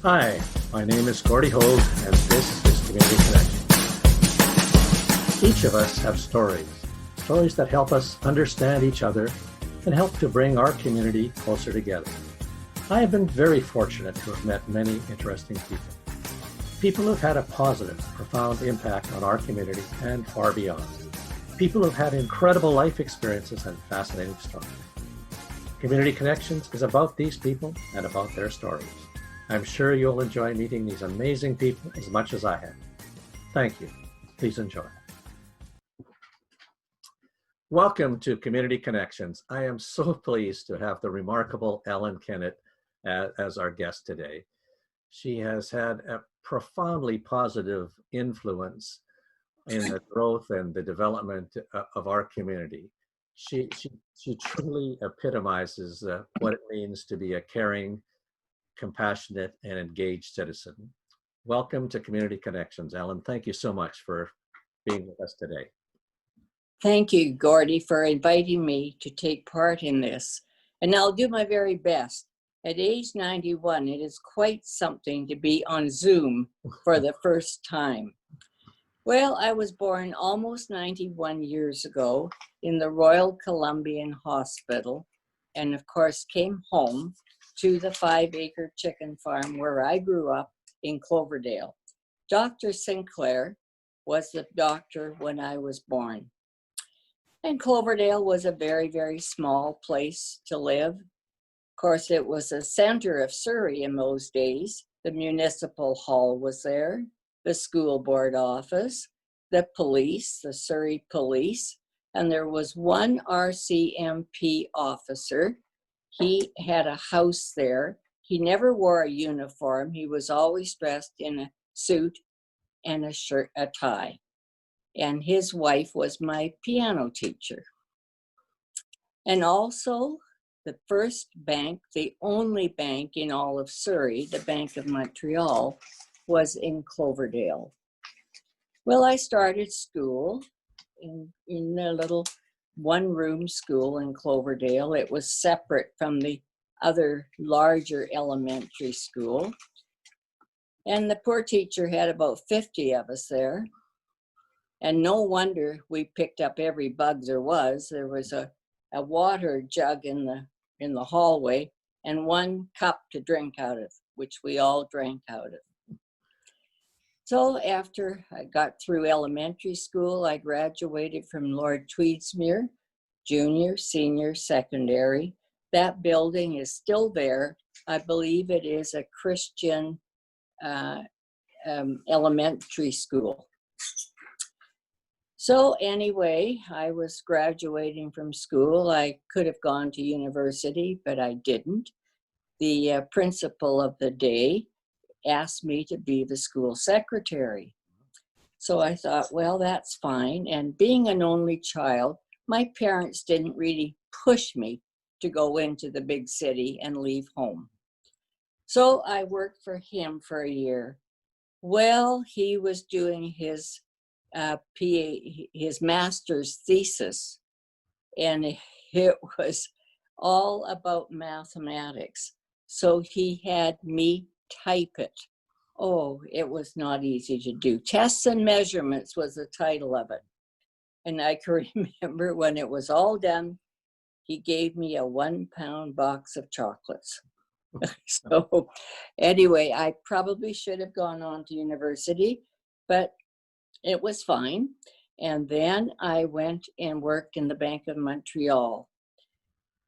Hi, my name is Gordy Hogue, and this is Community Connection. Each of us have stories that help us understand each other and help to bring our community closer together. I have been very fortunate to have met many interesting people who've had a positive, profound impact on our community and far beyond. People who've had incredible life experiences and fascinating stories. Community Connections is about these people and about their stories. I'm sure you'll enjoy meeting these amazing people as much as I have. Thank you. Please enjoy. Welcome to Community Connections. I am so pleased to have the remarkable Ellen Kennett as our guest today. She has had a profoundly positive influence in the growth and the development of our community. She truly epitomizes what it means to be a caring, compassionate, and engaged citizen. Welcome to Community Connections, Ellen. Thank you so much for being with us today. Thank you, Gordy, for inviting me to take part in this. And I'll do my very best. At age 91, it is quite something to be on Zoom for the first time. Well, I was born almost 91 years ago in the Royal Columbian Hospital, and of course came home to the 5-acre chicken farm where I grew up in Cloverdale. Dr. Sinclair was the doctor when I was born. And Cloverdale was a very, very small place to live. Of course, it was a center of Surrey in those days. The municipal hall was there, the school board office, the police, the Surrey police, and there was one RCMP officer. He had a house there. He never wore a uniform. He was always dressed in a suit and a shirt, a tie. And his wife was my piano teacher. And also the first bank, the only bank in all of Surrey, the Bank of Montreal, was in Cloverdale. Well, I started school in a little one-room school in Cloverdale. It was separate from the other larger elementary school. And the poor teacher had about 50 of us there. And no wonder we picked up every bug there was. There was a water jug in the hallway and one cup to drink out of, which we all drank out of. So after I got through elementary school, I graduated from Lord Tweedsmuir, junior, senior, secondary. That building is still there. I believe it is a Christian elementary school. So anyway, I was graduating from school. I could have gone to university, but I didn't. The principal of the day asked me to be the school secretary. So I thought, well, that's fine. And being an only child, my parents didn't really push me to go into the big city and leave home. So I worked for him for a year. Well, he was doing his master's thesis, and it was all about mathematics. So he had me type it. Oh, it was not easy to do. Tests and Measurements was the title of it. And I can remember when it was all done, he gave me a 1-pound box of chocolates. So anyway, I probably should have gone on to university, but it was fine. And then I went and worked in the Bank of Montreal.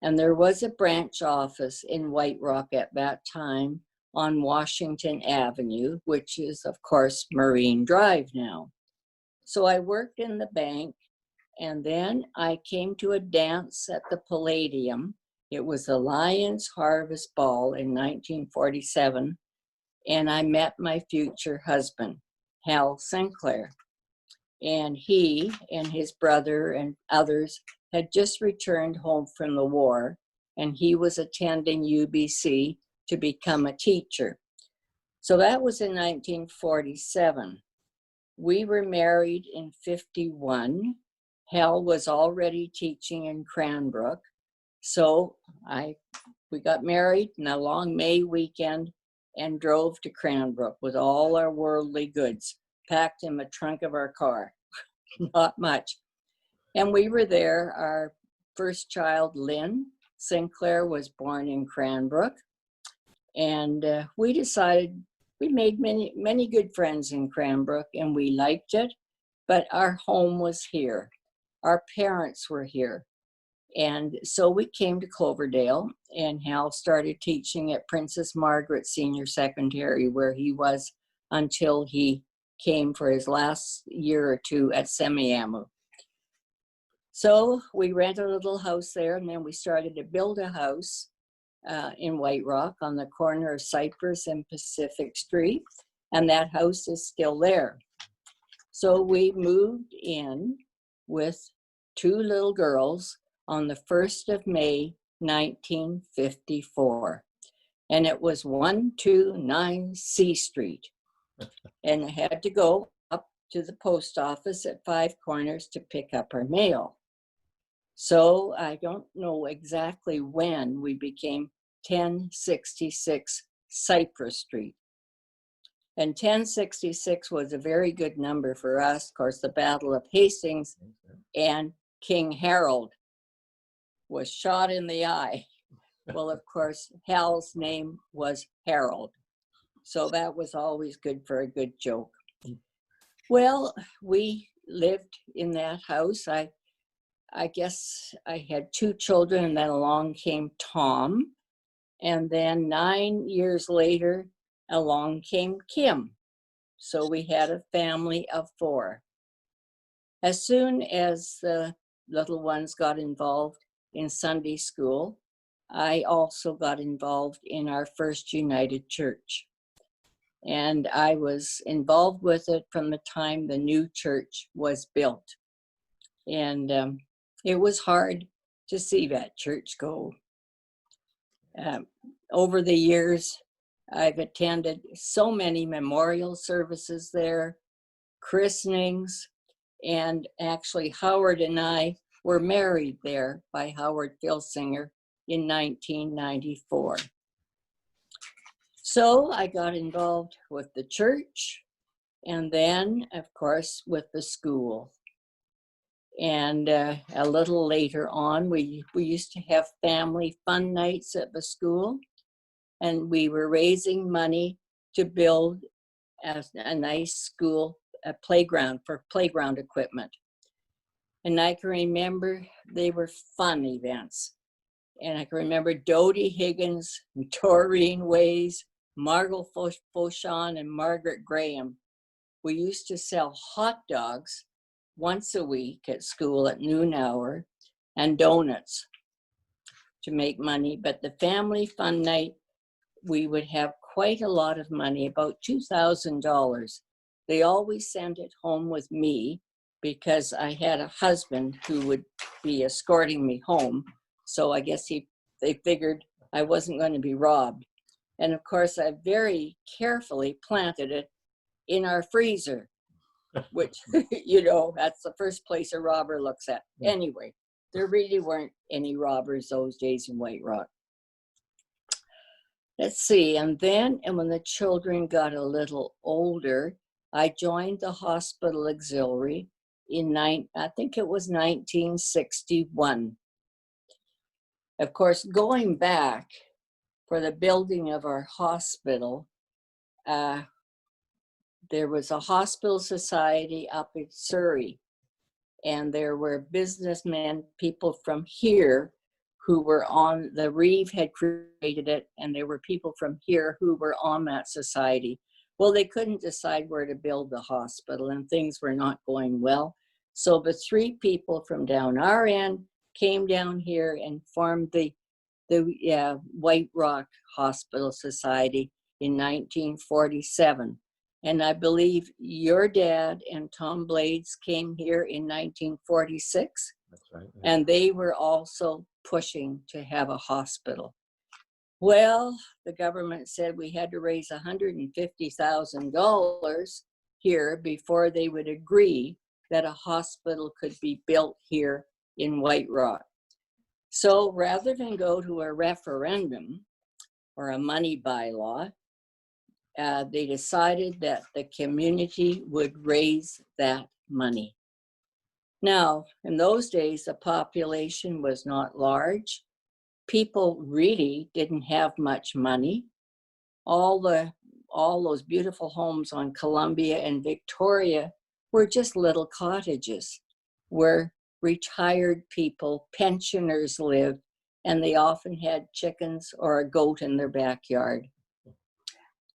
And there was a branch office in White Rock at that time on Washington Avenue, which is, of course, Marine Drive now. So I worked in the bank, and then I came to a dance at the Palladium. It was the Lions Harvest Ball in 1947, and I met my future husband, Hal Sinclair. And he and his brother and others had just returned home from the war, and he was attending UBC to become a teacher. So that was in 1947. We were married in 51. Hal was already teaching in Cranbrook. So we got married, and a long May weekend, and drove to Cranbrook with all our worldly goods, packed in the trunk of our car. Not much. And we were there. Our first child, Lynn Sinclair, was born in Cranbrook. And we decided, we made many good friends in Cranbrook, and we liked it, but our home was here. Our parents were here. And so we came to Cloverdale, and Hal started teaching at Princess Margaret Senior Secondary, where he was until he came for his last year or two at Semiahmoo. So we rented a little house there, and then we started to build a house in White Rock on the corner of Cypress and Pacific Street, and that house is still there. So we moved in with two little girls on the 1st of May, 1954. And it was 129 C Street. And I had to go up to the post office at Five Corners to pick up our mail. So I don't know exactly when we became 1066 Cypress Street. And 1066 was a very good number for us. Of course, the Battle of Hastings and King Harold was shot in the eye. Well, of course, Hal's name was Harold. So that was always good for a good joke. Well, we lived in that house. I guess I had two children, and then along came Tom. And then 9 years later, along came Kim. So we had a family of 4. As soon as the little ones got involved in Sunday school, I also got involved in our First United Church. And I was involved with it from the time the new church was built. And it was hard to see that church go. Over the years, I've attended so many memorial services there, christenings, and actually Howard and I were married there by Howard Filsinger in 1994. So I got involved with the church, and then, of course, with the school. And a little later on, we used to have family fun nights at the school, and we were raising money to build a nice school, a playground for playground equipment. And I can remember they were fun events. And I can remember Dodie Higgins, Doreen Ways, Margot Fauchon, and Margaret Graham. We used to sell hot dogs once a week at school at noon hour, and donuts to make money. But the family fun night, we would have quite a lot of money, about $2,000. They always sent it home with me because I had a husband who would be escorting me home. So I guess they figured I wasn't going to be robbed. And of course, I very carefully planted it in our freezer, which, you know, that's the first place a robber looks at. Anyway, there really weren't any robbers those days in White Rock. Let's see, and when the children got a little older, I joined the Hospital Auxiliary in, I think it was 1961. Of course, going back for the building of our hospital, there was a hospital society up in Surrey, and there were businessmen, people from here who were on, the Reeve had created it, and there were people from here who were on that society. Well, they couldn't decide where to build the hospital, and things were not going well. So the 3 people from down our end came down here and formed the White Rock Hospital Society in 1947. And I believe your dad and Tom Blades came here in 1946. That's right. Yeah. And they were also pushing to have a hospital. Well, the government said we had to raise $150,000 here before they would agree that a hospital could be built here in White Rock. So rather than go to a referendum or a money bylaw, they decided that the community would raise that money. Now, in those days, the population was not large. People really didn't have much money. All those beautiful homes on Columbia and Victoria were just little cottages where retired people, pensioners lived, and they often had chickens or a goat in their backyard.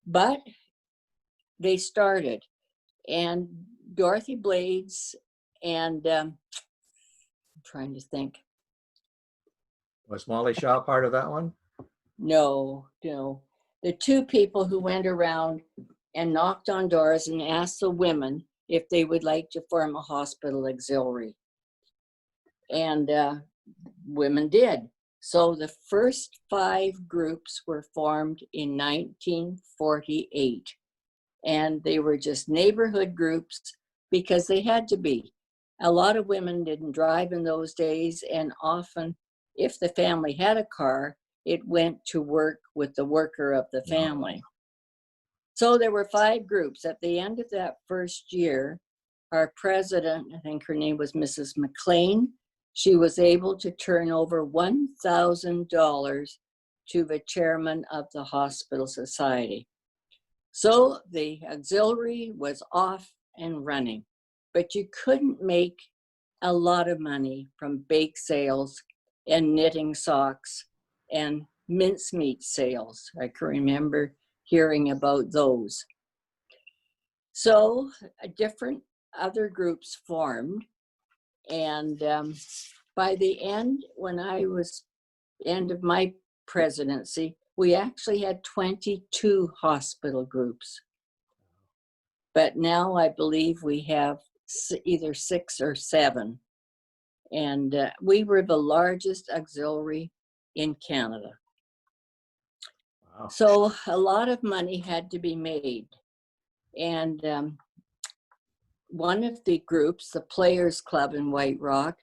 But they started, and Dorothy Blades and I'm trying to think. Was Molly Shaw part of that one? No. The two people who went around and knocked on doors and asked the women if they would like to form a hospital auxiliary. And women did. So the first 5 groups were formed in 1948. And they were just neighborhood groups because they had to be. A lot of women didn't drive in those days, and often, if the family had a car, it went to work with the worker of the family. So there were 5 groups. At the end of that first year, our president, I think her name was Mrs. McLean, she was able to turn over $1,000 to the chairman of the hospital society. So the auxiliary was off and running, but you couldn't make a lot of money from bake sales and knitting socks and mincemeat sales. I can remember hearing about those. So different other groups formed, and by the end, when I was end of my presidency, we actually had 22 hospital groups. But now I believe we have either 6 or 7. And we were the largest auxiliary in Canada. Wow. So a lot of money had to be made. And one of the groups, the Players Club in White Rock,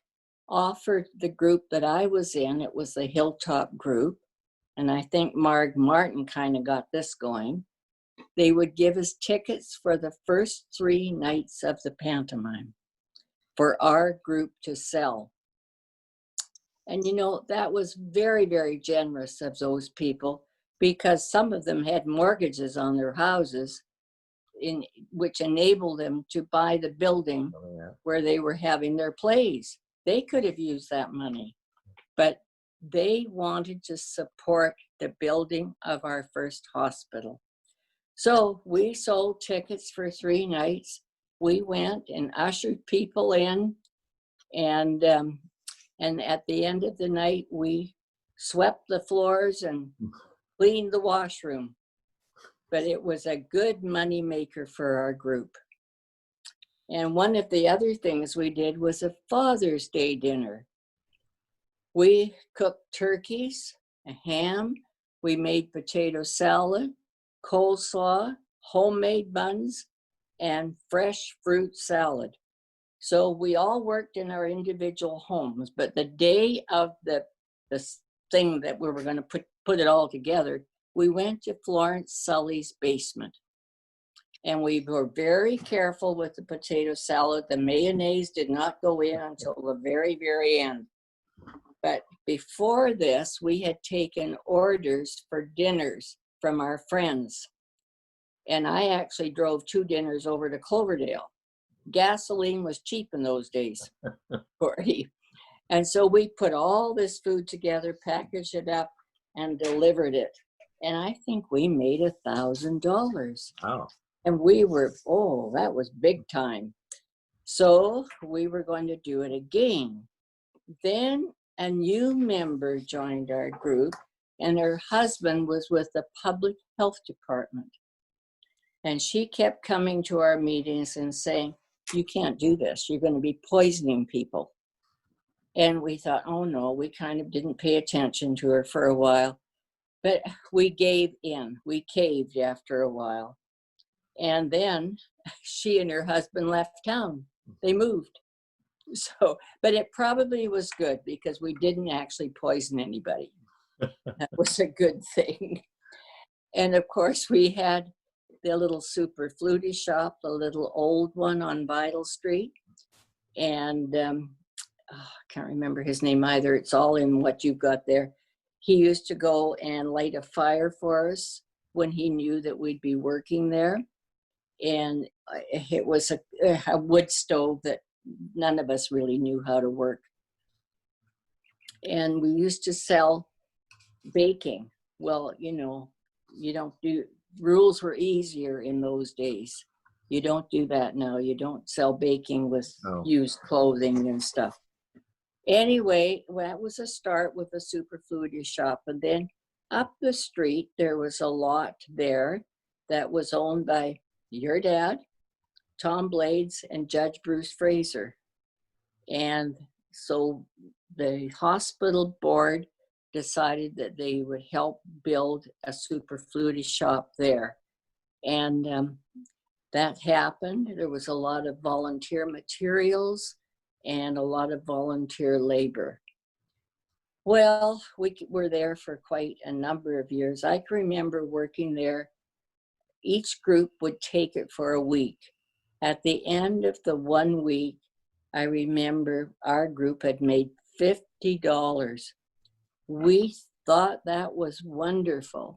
offered the group that I was in, it was the Hilltop group, and I think Marg Martin kind of got this going. They would give us tickets for the first 3 nights of the pantomime for our group to sell. And you know, that was very, very generous of those people, because some of them had mortgages on their houses, which enabled them to buy the building where they were having their plays. They could have used that money, but they wanted to support the building of our first hospital. So we sold tickets for 3 nights. We went and ushered people in, and at the end of the night, we swept the floors and cleaned the washroom. But it was a good money maker for our group. And one of the other things we did was a Father's Day dinner. We cooked turkeys, a ham, we made potato salad, coleslaw, homemade buns, and fresh fruit salad. So we all worked in our individual homes, but the day of the thing that we were going to put it all together, we went to Florence Sully's basement. And we were very careful with the potato salad. The mayonnaise did not go in until the very, very end. But before this, we had taken orders for dinners from our friends. And I actually drove 2 dinners over to Cloverdale. Gasoline was cheap in those days. And so we put all this food together, packaged it up, and delivered it. And I think we made $1,000. Wow. And we were, that was big time. So we were going to do it again. Then a new member joined our group, and her husband was with the public health department. And she kept coming to our meetings and saying, "You can't do this. You're going to be poisoning people." And we thought, oh no, we kind of didn't pay attention to her for a while. But we gave in. We caved after a while. And then she and her husband left town. They moved. So, but it probably was good because we didn't actually poison anybody. That was a good thing. And of course, we had the little superfluity shop, the little old one on Vital Street. And I can't remember his name either. It's all in what you've got there. He used to go and light a fire for us when he knew that we'd be working there. And it was a wood stove that none of us really knew how to work. And we used to sell baking. Well, you know, rules were easier in those days. You don't do that now. You don't sell baking with used clothing and stuff. Anyway, that was a start with a superfluity shop. And then up the street, there was a lot there that was owned by your dad, Tom Blades, and Judge Bruce Fraser. And so the hospital board decided that they would help build a superfluity shop there. And that happened. There was a lot of volunteer materials and a lot of volunteer labor. Well, we were there for quite a number of years. I can remember working there. Each group would take it for a week. At the end of the 1 week, I remember our group had made $50. We thought that was wonderful.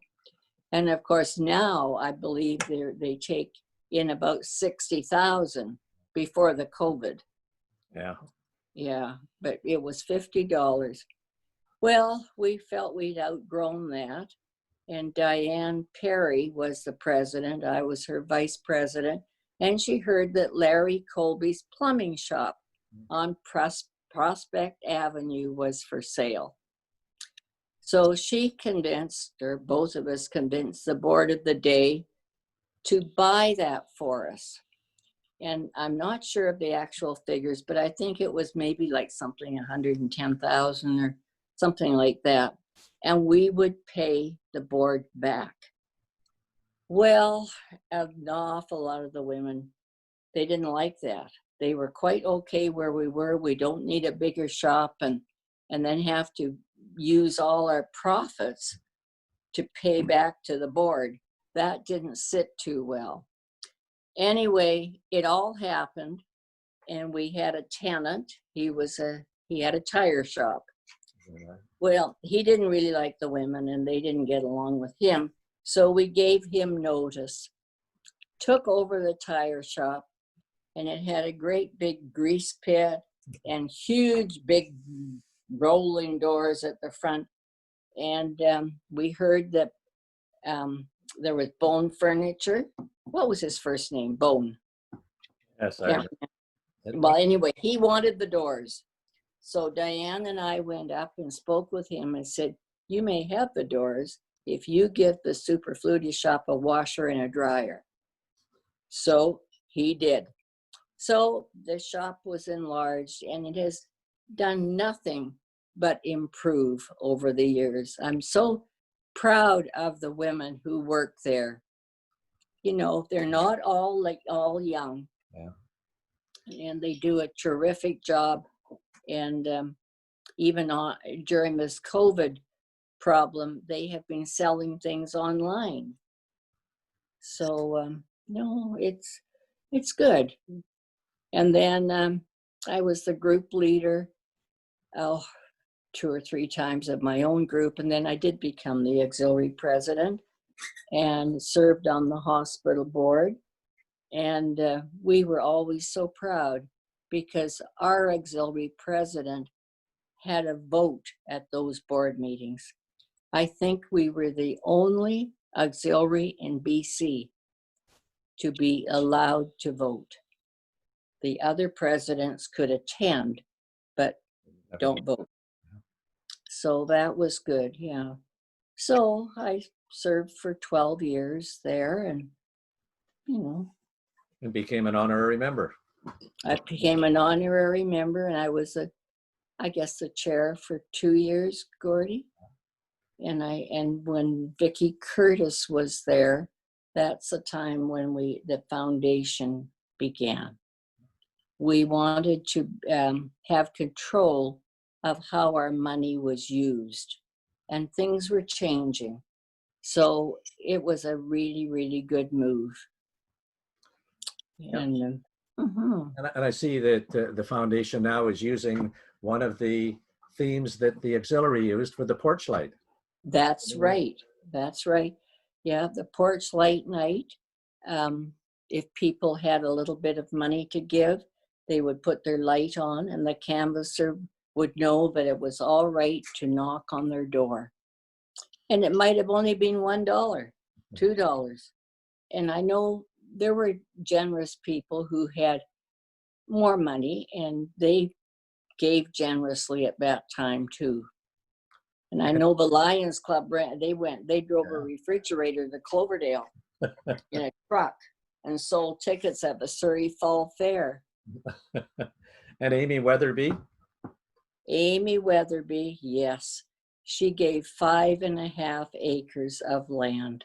And of course, now I believe they take in about 60,000 before the COVID. Yeah. Yeah, but it was $50. Well, we felt we'd outgrown that. And Diane Perry was the president. I was her vice president. And she heard that Larry Colby's plumbing shop on Prospect Avenue was for sale. So she convinced, or both of us convinced, the board of the day to buy that for us. And I'm not sure of the actual figures, but I think it was maybe like something 110,000 or something like that. And we would pay the board back. Well, an awful lot of the women, they didn't like that. They were quite okay where we were. We don't need a bigger shop and then have to use all our profits to pay back to the board. That didn't sit too well. Anyway, it all happened, and we had a tenant. He had a tire shop. Well, he didn't really like the women, and they didn't get along with him. So we gave him notice, took over the tire shop, and it had a great big grease pit and huge big rolling doors at the front. And we heard that there was Bone Furniture. What was his first name? Bone. Yes, Well, anyway, he wanted the doors. So Diane and I went up and spoke with him and said, you may have the doors if you give the superfluity shop a washer and a dryer. So he did. So the shop was enlarged, and it has done nothing but improve over the years. I'm so proud of the women who work there. You know, they're not all young. Yeah. And they do a terrific job. And even during this COVID problem, they have been selling things online. So no, it's good. And then I was the group leader 2 or 3 times of my own group. And then I did become the auxiliary president and served on the hospital board. And we were always so proud because our auxiliary president had a vote at those board meetings. I think we were the only auxiliary in BC to be allowed to vote. The other presidents could attend, but don't vote. So that was good, yeah. So I served for 12 years there, and, you know. And became an honorary member. I became an honorary member, and I was I guess the chair for 2 years, Gordy. And when Vicki Curtis was there, that's the time when the foundation began. We wanted to have control of how our money was used, and things were changing. So it was a really, really good move. Yeah. And And I see that the foundation now is using one of the themes that the auxiliary used for the porch light. that's right. That's right. Yeah, the porch light night. If people had a little bit of money to give, they would put their light on, and the canvasser would know that it was all right to knock on their door. And it might have only been $1, $2. And I know there were generous people who had more money, and they gave generously at that time too. And I know the Lions Club, they drove a refrigerator to Cloverdale in a truck and sold tickets at the Surrey Fall Fair. And Amy Weatherby? Amy Weatherby, yes. She gave 5.5 acres of land.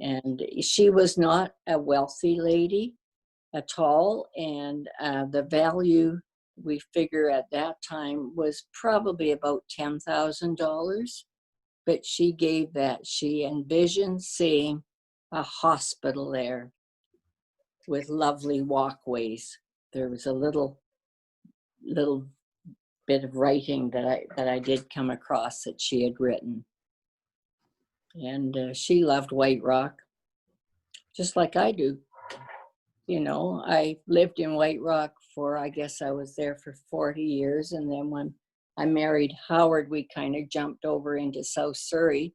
And she was not a wealthy lady at all. And the value we figure at that time was probably about $10,000. But she gave that. She envisioned seeing a hospital there with lovely walkways. There was a little bit of writing that I did come across that she had written. And she loved White Rock, just like I do. You know, I lived in White Rock I guess I was there for 40 years. And then when I married Howard, we kind of jumped over into South Surrey.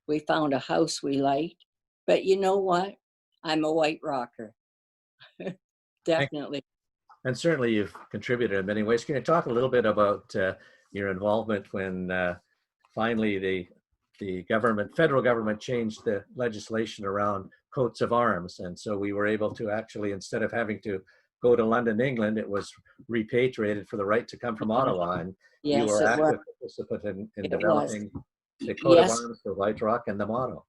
We found a house we liked. But you know what? I'm a White Rocker. Definitely. And certainly you've contributed in many ways. Can you talk a little bit about your involvement when finally the federal government changed the legislation around coats of arms? And so we were able to actually, instead of having to go to London, England, it was repatriated for the right to come from Ottawa. And you Yes, were it was. active participant in It was. developing the coat of Yes, arms for White Rock and the motto.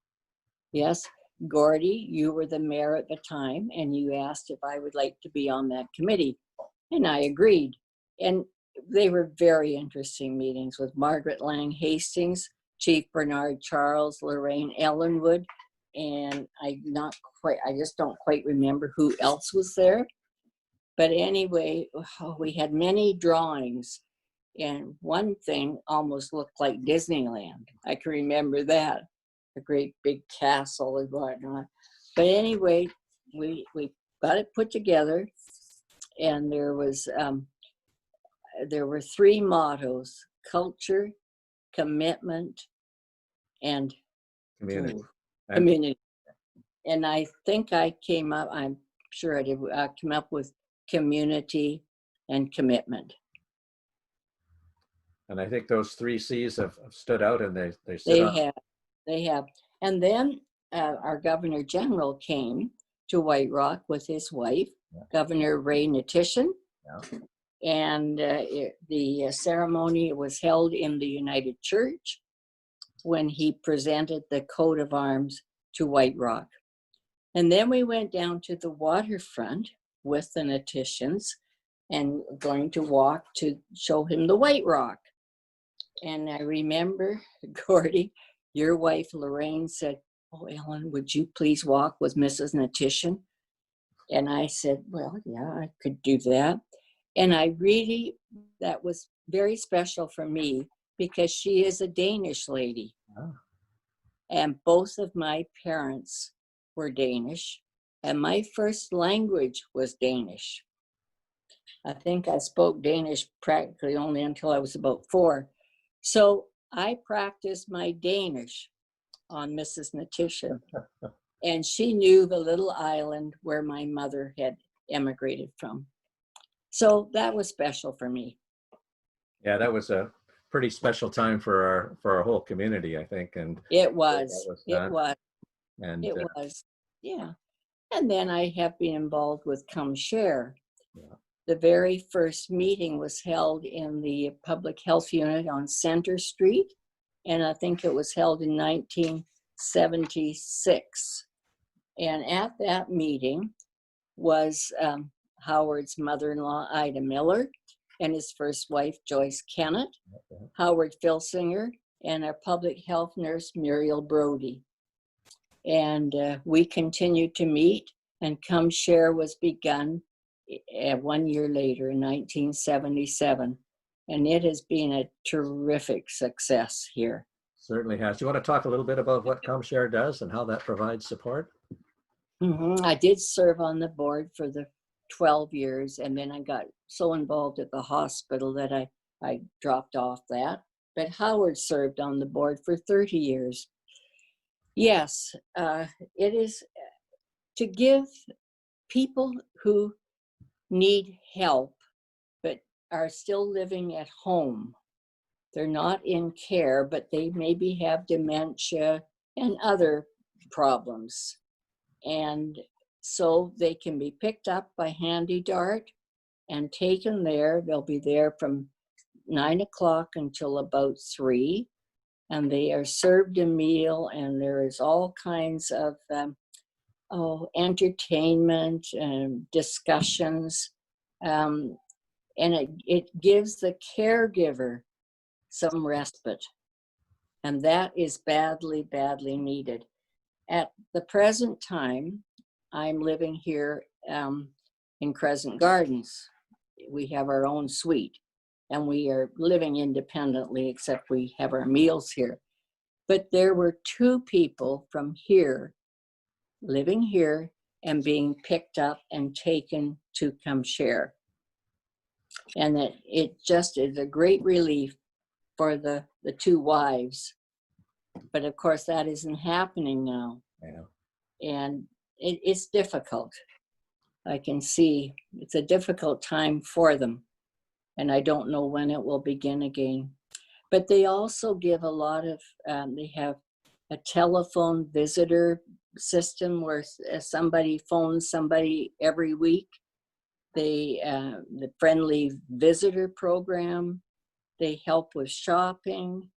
yes. Gordy, you were the mayor at the time, and you asked if I would like to be on that committee. And I agreed. And they were very interesting meetings with Margaret Lang Hastings, Chief Bernard Charles, Lorraine Ellenwood, and I just don't quite remember who else was there. But anyway, we had many drawings, and one thing almost looked like Disneyland. I can remember that, a great big castle and whatnot. But anyway, we got it put together, and there were 3 mottos: culture, commitment, and Community. community. And I think I'm sure I did, come up with community and commitment. And I think those 3 C's have stood out, and they sit on. They have. And then our Governor General came to White Rock with his wife, Governor Ray Natition. Yeah. And the ceremony was held in the United Church when he presented the coat of arms to White Rock. And then we went down to the waterfront with the Natitians and going to walk to show him the White Rock. And I remember, Gordy, your wife Lorraine said, "Oh, Ellen, would you please walk with Mrs. Natition?" And I said, "Well, yeah, I could do that." And that was very special for me because she is a Danish lady. Oh. And both of my parents were Danish. And my first language was Danish. I think I spoke Danish practically only until I was about 4. So I practiced my Danish on Mrs. Natition. And she knew the little island where my mother had emigrated from. So that was special for me. Yeah, that was a pretty special time for our whole community, I think. And it was. And it was. Yeah. And then I have been involved with Come Share. Yeah. The very first meeting was held in the public health unit on Center Street. And I think it was held in 1976. And at that meeting was Howard's mother-in-law, Ida Miller, and his first wife, Joyce Kennett, Howard Filsinger, and our public health nurse, Muriel Brody. And we continued to meet, and Come Share was begun 1 year later in 1977. And it has been a terrific success here. Certainly has. Do you want to talk a little bit about what ComShare does and how that provides support? I did serve on the board for the 12 years, and then I got so involved at the hospital that I dropped off that. But Howard served on the board for 30 years. Yes, it is to give people who need help but are still living at home. They're not in care, but they maybe have dementia and other problems. And so they can be picked up by Handy Dart and taken there. They'll be there from 9 o'clock until about 3. And they are served a meal, and there is all kinds of entertainment and discussions. And it gives the caregiver some respite. And that is badly, badly needed. At the present time, I'm living here in Crescent Gardens. We have our own suite, and we are living independently, except we have our meals here. But there were 2 people from here, living here and being picked up and taken to Come Share. And that it just is a great relief for the 2 wives. But of course, that isn't happening now. Yeah. And it's difficult. I can see it's a difficult time for them. And I don't know when it will begin again. But they also give a lot of, they have a telephone visitor system where somebody phones somebody every week. The friendly visitor program. They help with shopping.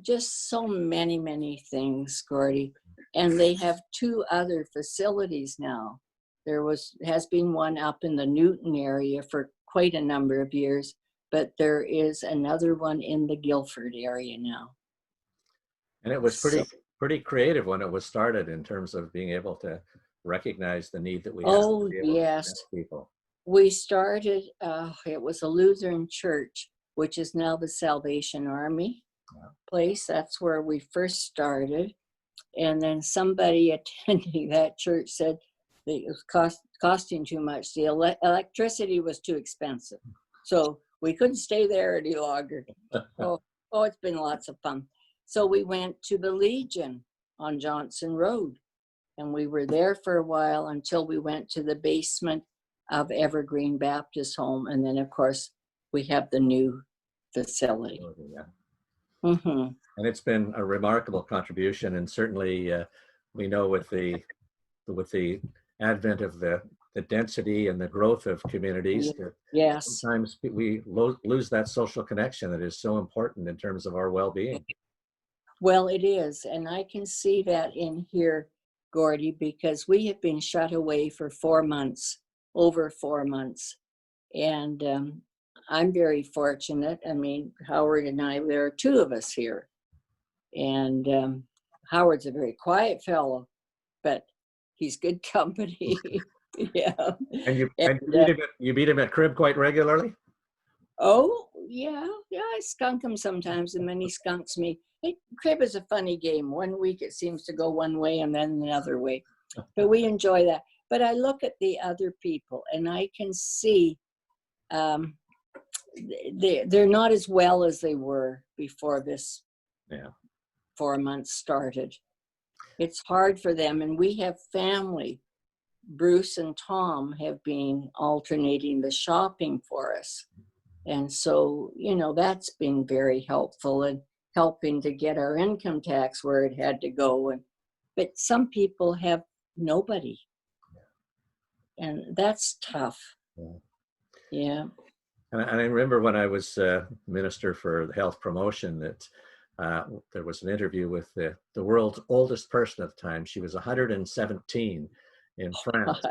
Just so many, many things, Gordy. And they have 2 other facilities now. There has been one up in the Newton area for quite a number of years, but there is another one in the Guildford area now. And it was pretty creative when it was started in terms of being able to recognize the need that we have to be able to connect people. We started, it was a Lutheran church, which is now the Salvation Army place. That's where we first started. And then somebody attending that church said that it was costing too much. The electricity was too expensive. So we couldn't stay there any longer. Oh, it's been lots of fun. So we went to the Legion on Johnson Road. And we were there for a while until we went to the basement of Evergreen Baptist Home. And then, of course, we have the new facility. Yeah. Mm-hmm. And it's been a remarkable contribution. And certainly we know with the advent of the density and the growth of communities, yes, sometimes we lose that social connection that is so important in terms of our well-being. Well, it is. And I can see that in here, Gordy, because we have been shut away for 4 months, over 4 months. And I'm very fortunate. I mean, Howard and I, there are 2 of us here. And Howard's a very quiet fellow, but he's good company. Yeah. And you beat him at crib quite regularly? Oh, yeah. Yeah, I skunk him sometimes, and then he skunks me. Crib is a funny game. 1 week it seems to go one way and then another way. But we enjoy that. But I look at the other people and I can see they're not as well as they were before this 4 months started. It's hard for them. And we have family. Bruce and Tom have been alternating the shopping for us. And so, that's been very helpful and helping to get our income tax where it had to go. But some people have nobody. And that's tough. Yeah. And I remember when I was Minister for Health Promotion that there was an interview with the world's oldest person at the time. She was 117 in France.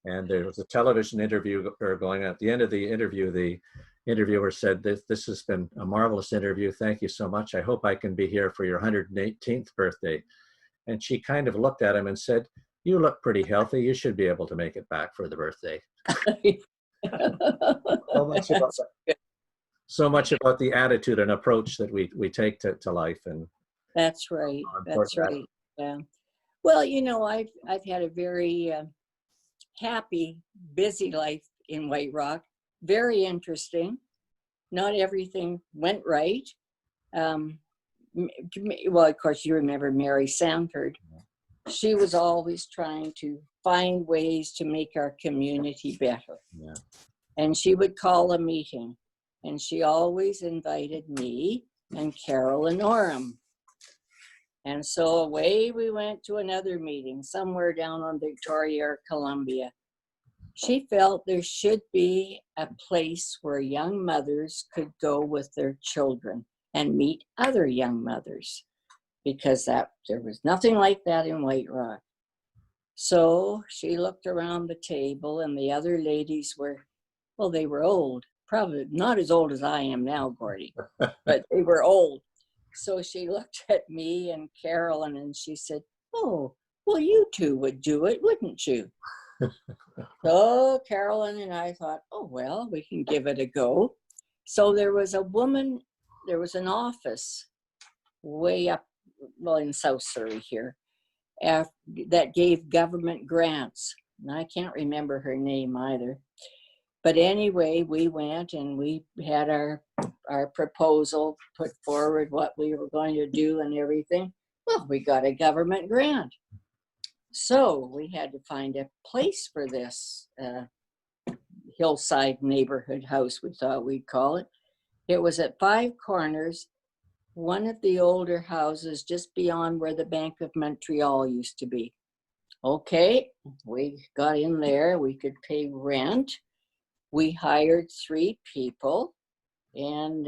And there was a television interview going on. At the end of the interview, the interviewer said, this has been a marvelous interview. Thank you so much. I hope I can be here for your 118th birthday. And she kind of looked at him and said, you look pretty healthy. You should be able to make it back for the birthday. So much about that. So much about the attitude and approach that we take to life. And that's right. That's right. Yeah. Well, you know, I've had a very happy, busy life in White Rock. Very interesting. Not everything went right. Well, of course, you remember Mary Sanford. She was always trying to find ways to make our community better. Yeah. And she would call a meeting, and she always invited me and Carol and Orem. And so away we went to another meeting somewhere down on Victoria or Columbia. She felt there should be a place where young mothers could go with their children and meet other young mothers, because there was nothing like that in White Rock. So she looked around the table, and the other ladies were, well, they were old, probably not as old as I am now, Gordy, but they were old. So she looked at me and Carolyn, and she said, oh, well, you two would do it, wouldn't you? So Carolyn and I thought, oh, well, we can give it a go. So there was an office way up, well, in South Surrey here, that gave government grants. And I can't remember her name either. But anyway, we went and we had our proposal, put forward what we were going to do and everything. Well, we got a government grant. So we had to find a place for this hillside neighborhood house, we thought we'd call it. It was at Five Corners, one of the older houses just beyond where the Bank of Montreal used to be. Okay, we got in there, we could pay rent. We hired 3 people, and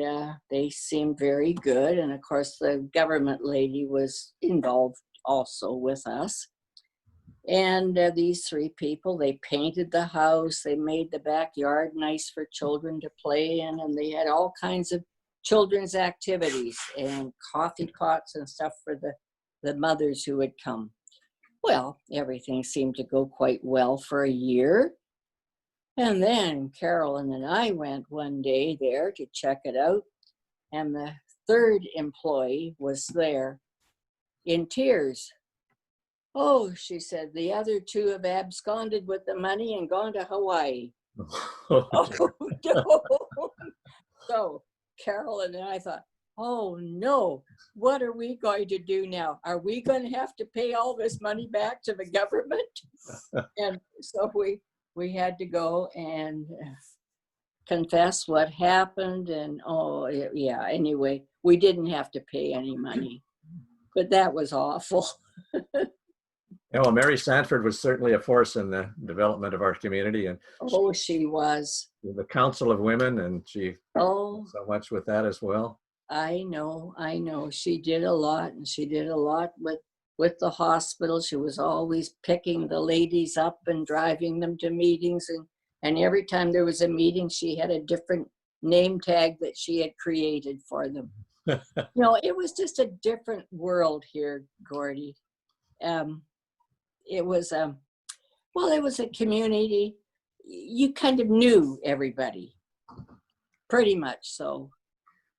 they seemed very good. And of course, the government lady was involved also with us. And these 3 people, they painted the house, they made the backyard nice for children to play in, and they had all kinds of children's activities and coffee pots and stuff for the mothers who would come. Well, everything seemed to go quite well for a year. And then Carolyn and I went one day there to check it out, and the 3rd employee was there in tears. Oh, she said, the other 2 have absconded with the money and gone to Hawaii. Oh, no. So Carolyn and I thought, oh no, what are we going to do now? Are we going to have to pay all this money back to the government? And so we had to go and confess what happened. And oh yeah, anyway, we didn't have to pay any money, but that was awful. Yeah, well, Mary Sanford was certainly a force in the development of our community, and oh, she was the Council of Women, and she did so much with that as well. I know. She did a lot, and she did a lot with the hospital. She was always picking the ladies up and driving them to meetings, and every time there was a meeting, she had a different name tag that she had created for them. It was just a different world here, Gordy. It was a community. You kind of knew everybody, pretty much so.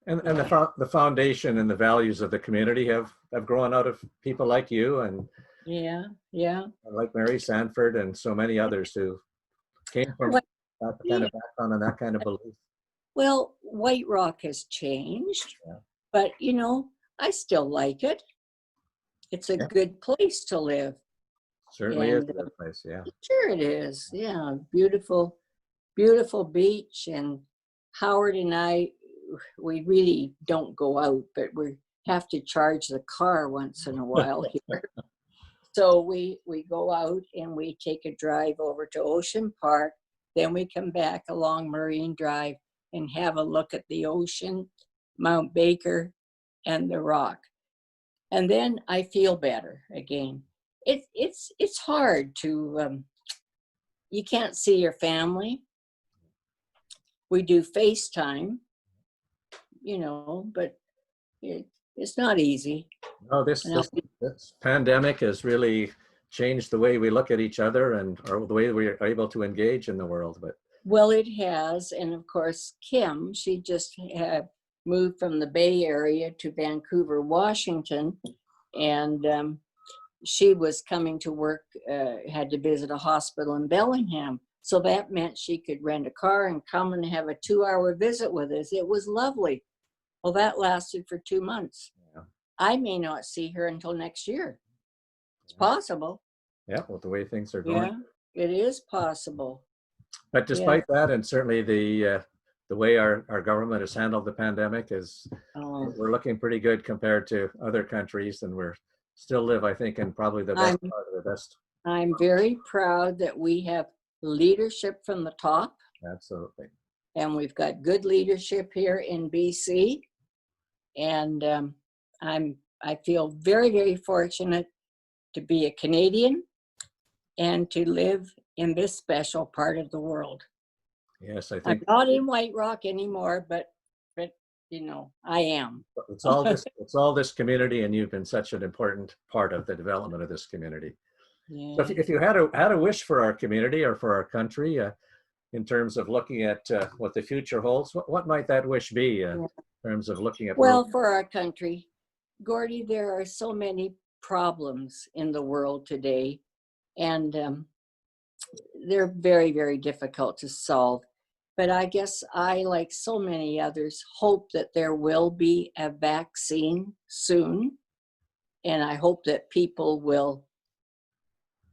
And the foundation and the values of the community have grown out of people like you and like Mary Sanford and so many others who came from that kind of background and that kind of belief. Well, White Rock has changed, but I still like it. It's a good place to live. Certainly is a good place, yeah. Sure it is, yeah. Beautiful, beautiful beach. And Howard and I, we really don't go out, but we have to charge the car once in a while here. So we go out and we take a drive over to Ocean Park. Then we come back along Marine Drive and have a look at the ocean, Mount Baker, and the Rock. And then I feel better again. It's hard to, you can't see your family. We do FaceTime, but it's not easy. No, And I'll this pandemic has really changed the way we look at each other and or the way we are able to engage in the world. But Well, it has. And of course, Kim, she just had moved from the Bay Area to Vancouver, Washington. And she was coming to work, had to visit a hospital in Bellingham. So that meant she could rent a car and come and have a 2-hour visit with us. It was lovely. Well, that lasted for 2 months. yeah, I may not see her until next year. It's possible. yeah, with the way things are going. Yeah, it is possible. But despite that, and certainly the way our government has handled the pandemic is, Oh, we're looking pretty good compared to other countries, and we're still live, I think, in probably the best part of the best. I'm very proud that we have leadership from the top, Absolutely. and we've got good leadership here in BC. And I feel very, very fortunate to be a Canadian and to live in this special part of the world. Yes, I I'm think not in White Rock anymore, but I am. it's all this community, and you've been such an important part of the development of this community. So Yeah. if you had a wish for our community or for our country, in terms of looking at what the future holds, what might that wish be in terms of looking at? Well, for our country, Gordy, there are so many problems in the world today, and they're very, very difficult to solve. But I guess I, like so many others, hope that there will be a vaccine soon. And I hope that people will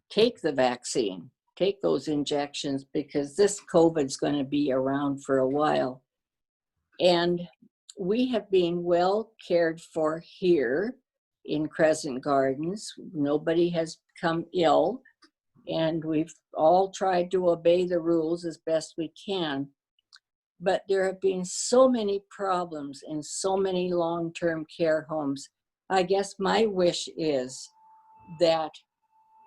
take the vaccine, take those injections, because this COVID's going to be around for a while. And we have been well cared for here in Crescent Gardens. Nobody has come ill, and we've all tried to obey the rules as best we can. But there have been so many problems in so many long-term care homes. I guess my wish is that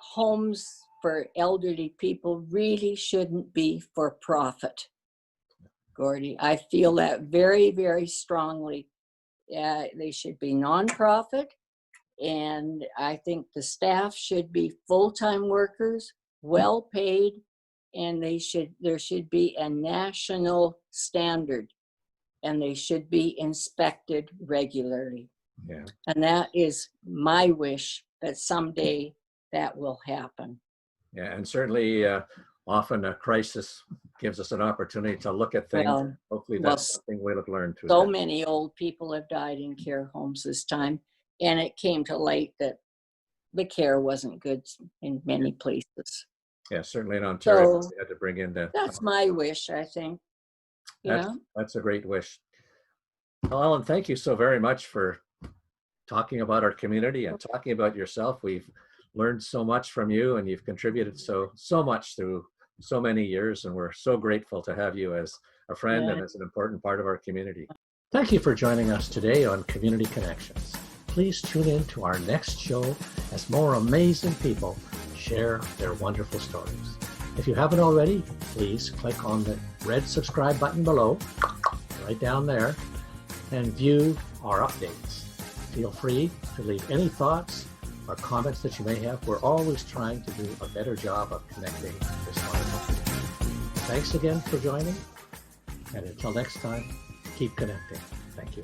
homes for elderly people really shouldn't be for profit. Gordy, I feel that very, very strongly. They should be nonprofit, and I think the staff should be full-time workers, well paid, and there should be a national standard, and they should be inspected regularly. Yeah. And that is my wish, that someday that will happen. Yeah, and certainly often a crisis gives us an opportunity to look at things. Well, Hopefully that's something we'll have learned too. So many old people have died in care homes this time, and it came to light that the care wasn't good in many places. Yeah, certainly in Ontario, So we had to bring in the. that's my wish, I think. That's a great wish. Well, Ellen, thank you so very much for talking about our community and talking about yourself. We've learned so much from you, and you've contributed so much through so many years, and we're so grateful to have you as a friend and as an important part of our community. Thank you for joining us today on Community Connections. Please tune in to our next show as more amazing people share their wonderful stories. If you haven't already, please click on the red subscribe button below, right down there, and view our updates. Feel free to leave any thoughts or comments that you may have. We're always trying to do a better job of connecting this wonderful community. Thanks again for joining, and until next time, keep connecting. Thank you.